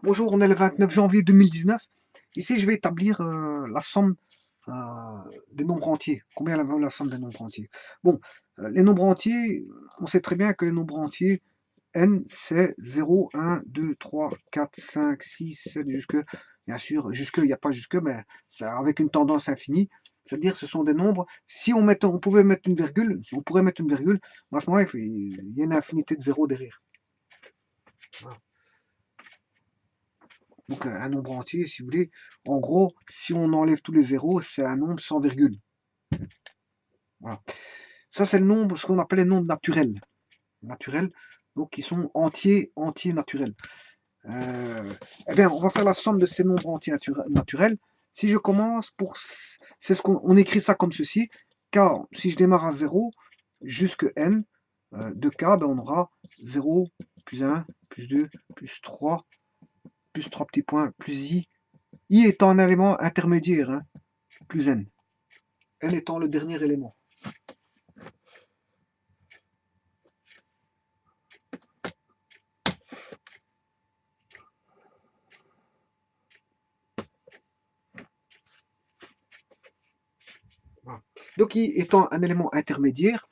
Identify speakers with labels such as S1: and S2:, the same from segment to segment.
S1: Bonjour, on est le 29 janvier 2019. Ici, je vais établir la somme euh, des nombres entiers. Combien vaut la somme des nombres entiers? Bon, les nombres entiers, on sait très bien que les nombres entiers, n, c'est 0, 1, 2, 3, 4, 5, 6, 7, jusque, bien sûr, jusque, il n'y a pas jusque, mais c'est avec une tendance infinie. C'est-à-dire que ce sont des nombres, si on pouvait mettre une virgule, si on pourrait mettre une virgule, à ce moment-là, il y a une infinité de zéros derrière. Voilà. Donc un nombre entier, si vous voulez, en gros, si on enlève tous les zéros, c'est un nombre sans virgule. Voilà. Ça, c'est le nombre, ce qu'on appelle les nombres naturels. Naturels, donc qui sont entiers, entiers naturels. Eh bien, on va faire la somme de ces nombres entiers naturels. Si je commence pour... C'est ce qu'on écrit ça comme ceci. K, si je démarre à 0, jusque n, de K, ben on aura 0, plus 1, plus 2, plus 3, plus 3 petits points, plus I. I étant un élément intermédiaire, hein, plus n. N étant le dernier élément. Voilà. Donc I étant un élément intermédiaire,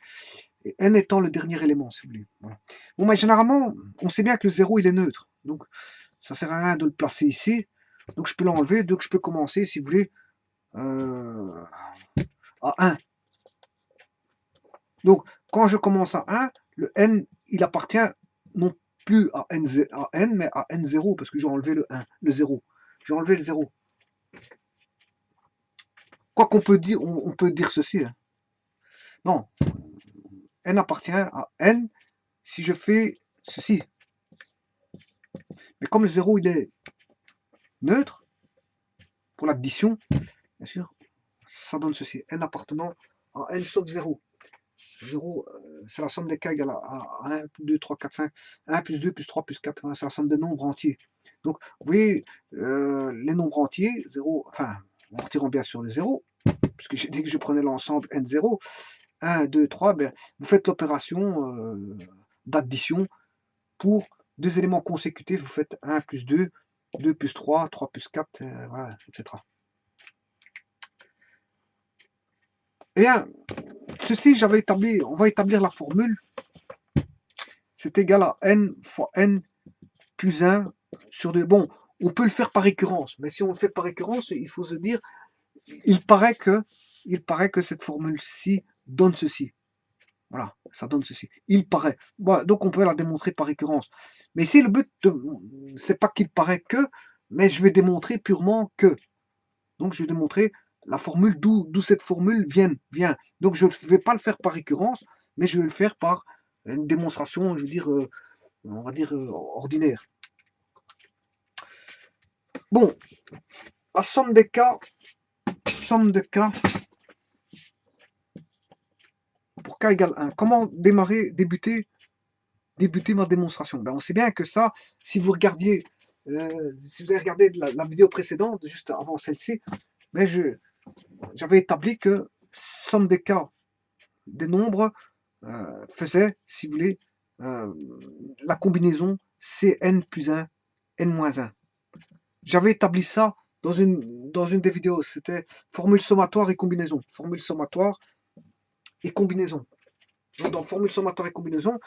S1: et n étant le dernier élément, si vous voulez. Voilà. Bon, mais généralement, on sait bien que le 0, il est neutre. Donc, ça sert à rien de le placer ici. Donc, je peux l'enlever. Donc, je peux commencer, si vous voulez, à 1. Donc, quand je commence à 1, le n, il appartient non plus à n, mais à n0, parce que j'ai enlevé le 1, le 0. J'ai enlevé le 0. Quoi qu'on peut dire, on peut dire ceci. Hein. Non, n appartient à n si je fais ceci. Mais comme le 0 il est neutre, pour l'addition, bien sûr, ça donne ceci. N appartenant à n sauf 0. 0, c'est la somme des cas égale à 1, 2, 3, 4, 5. 1 plus 2 plus 3 plus 4, c'est la somme des nombres entiers. Donc, vous voyez, les nombres entiers, 0, enfin, en retirant bien sûr le 0, puisque j'ai dit que je prenais l'ensemble n0, 1, 2, 3, ben, vous faites l'opération d'addition pour deux éléments consécutifs, vous faites 1 plus 2, 2 plus 3, 3 plus 4, voilà, etc. Eh bien, ceci, j'avais établi, on va établir la formule, c'est égal à n fois n plus 1 sur 2. Bon, on peut le faire par récurrence, mais si on le fait par récurrence, il faut se dire, il paraît que cette formule-ci donne ceci. Voilà, ça donne ceci. Il paraît. Bon, donc on peut la démontrer par récurrence. Mais ici, le but, c'est pas qu'il paraît que, mais je vais démontrer purement que. Donc je vais démontrer la formule, d'où cette formule vient. Donc je ne vais pas le faire par récurrence, mais je vais le faire par une démonstration, je veux dire, on va dire ordinaire. Bon, la somme des cas pour k égale 1. Comment débuter ma démonstration? Ben, on sait bien que ça, si vous regardiez, si vous avez regardé la vidéo précédente, juste avant celle-ci, ben j'avais établi que somme des cas des nombres faisait, si vous voulez, la combinaison Cn plus 1, n-1. J'avais établi ça dans une des vidéos, c'était formule sommatoire et combinaison. Formule sommatoire et combinaison. Donc dans formule sommatoire et combinaison,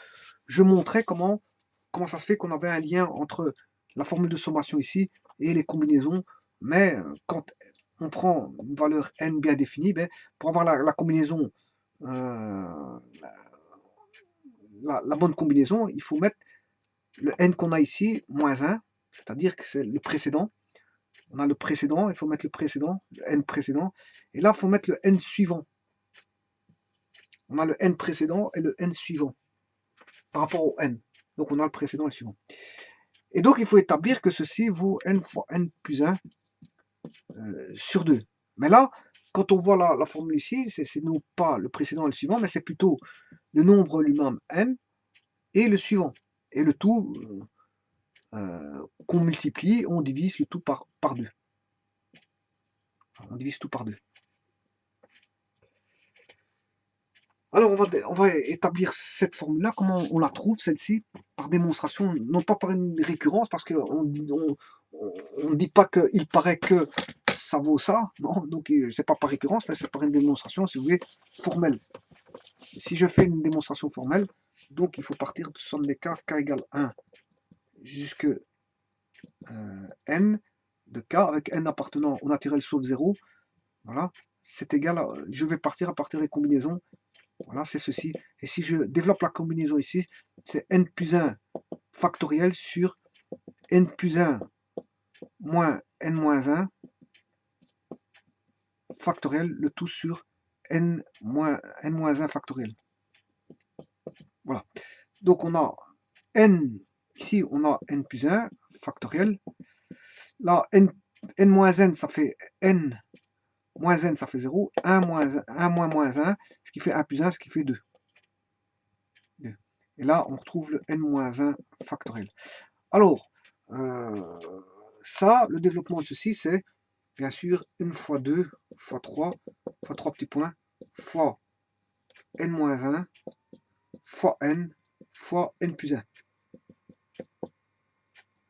S1: je montrais comment ça se fait qu'on avait un lien entre la formule de sommation ici et les combinaisons, mais quand on prend une valeur n bien définie, ben, pour avoir la combinaison, la bonne combinaison, il faut mettre le n qu'on a ici, moins 1, c'est-à-dire que c'est le précédent. On a le précédent, il faut mettre le précédent, le n précédent, et là, il faut mettre le n suivant. On a le n précédent et le n suivant, par rapport au n. Donc on a le précédent et le suivant. Et donc il faut établir que ceci vaut n fois n plus 1 sur 2. Mais là, quand on voit la formule ici, c'est non pas le précédent et le suivant, mais c'est plutôt le nombre lui-même n et le suivant. Et le tout qu'on multiplie, on divise le tout par 2. On divise tout par 2. Alors on va établir cette formule-là. Comment on la trouve, celle-ci? par démonstration, non pas par une récurrence, parce qu'on ne dit pas qu'il paraît que ça vaut ça, non, donc c'est pas par récurrence, mais c'est par une démonstration, si vous voulez, formelle. Si je fais une démonstration formelle, donc il faut partir de somme des cas, k égale 1 jusque n de k, avec n appartenant au naturel sauf 0, voilà, c'est égal à, je vais partir à partir des combinaisons, voilà, c'est ceci, et si je développe la combinaison ici, c'est n plus 1 factoriel sur n plus 1 moins n moins 1 factoriel, le tout sur n-1 factoriel. Voilà. Donc on a n, ici on a n plus 1 factoriel. Là, n-n, ça fait n moins n, ça fait 0. 1 moins 1, ce qui fait 1 plus 1, ce qui fait 2. Et là, on retrouve le n-1 factoriel. Alors, ça, le développement de ceci, c'est bien sûr 1 fois 2 fois 3 petits points fois n-1 fois n plus 1.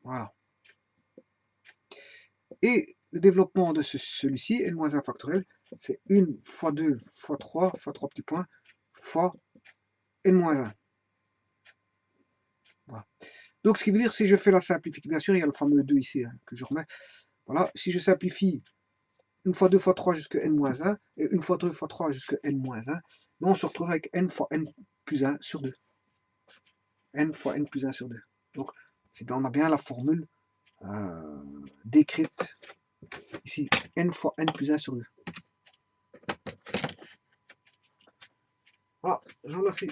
S1: Voilà. Et le développement de celui-ci, n-1 factoriel, c'est 1 fois 2 fois 3 petits points fois n-1. Voilà. Donc ce qui veut dire, si je fais la simplification, bien sûr, il y a le fameux 2 ici hein, que je remets. Voilà, si je simplifie 1 fois 2 fois 3 jusqu'à n-1 et 1 fois 2 fois 3 jusqu'à n-1, on se retrouve avec n fois n plus 1 sur 2. N fois n plus 1 sur 2. Donc, on a bien la formule décrite ici, n fois n plus 1 sur 2. Voilà, je vous remercie.